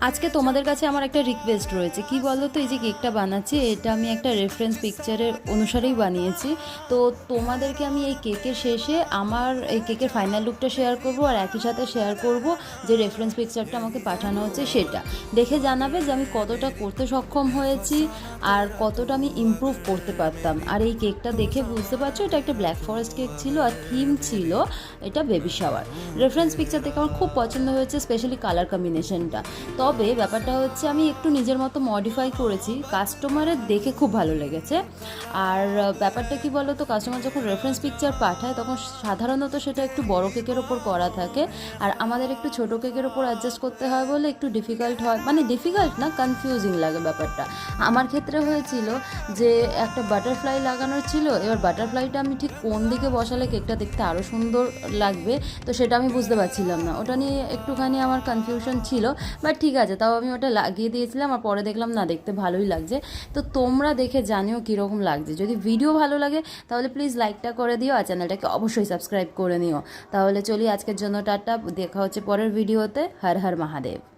আজকে তোমাদের কাছে আমার একটা রিকোয়েস্ট রয়েছে, কি বলো তো, এই যে কেকটা বানাচ্ছি এটা আমি একটা রেফারেন্স পিকচারের অনুসারেই বানিয়েছি। তো তোমাদেরকে আমি এই কেকের শেষে আমার এই কেকের ফাইনাল লুকটা শেয়ার করব, আর একই সাথে শেয়ার করব যে রেফারেন্স পিকচারটা আমাকে পাঠানো হচ্ছে সেটা দেখে জানাবে যে আমি কতটা করতে সক্ষম হয়েছি আর কতটা আমি ইমপ্রুভ করতে পারতাম। আর এই কেকটা দেখে বুঝতে পারছো এটা একটা ব্ল্যাক ফরেস্ট কেক ছিল, আর থিম ছিল এটা বেবি শাওয়ার। রেফারেন্স পিকচার দেখে আমার খুব পছন্দ হয়েছে, স্পেশালি কালার কম্বিনেশনটা। তবে ব্যাপারটা হচ্ছে আমি একটু নিজের মতো মডিফাই করেছি, কাস্টমারের দেখে খুব ভালো লেগেছে। আর ব্যাপারটা কি বলো তো, কাস্টমার যখন রেফারেন্স পিকচার পাঠায় তখন সাধারণত সেটা একটু বড় কেকের ওপর করা থাকে, আর আমাদের একটু ছোট কেকের ওপর অ্যাডজাস্ট করতে হয় বলে একটু ডিফিকাল্ট হয়, মানে ডিফিকাল্ট না, কনফিউজিং লাগে ব্যাপারটা। আমার ক্ষেত্রে হয়েছিল যে একটা বাটারফ্লাই লাগানোর ছিল, এবার বাটারফ্লাইটা আমি ঠিক কোন দিকে বসালে কেকটা দেখতে আরও সুন্দর লাগবে, তো সেটা আমি বুঝতে পারছিলাম না, ওটা নিয়ে একটুখানি আমার কনফিউশন ছিল। বাট ঠিক আছে, তাও আমি ওটা লাগিয়ে দিয়েছিলাম, আর পরে দেখলাম না, দেখতে ভালোই লাগছে। তো তোমরা দেখে জানিও কীরকম লাগছে। যদি ভিডিও ভালো লাগে তাহলে প্লিজ লাইকটা করে দিও, আর চ্যানেলটাকে অবশ্যই সাবস্ক্রাইব করে নিও। তাহলে চলি আজকের জন্য টাটা, দেখা হচ্ছে পরের ভিডিওতে। হর হর মহাদেব।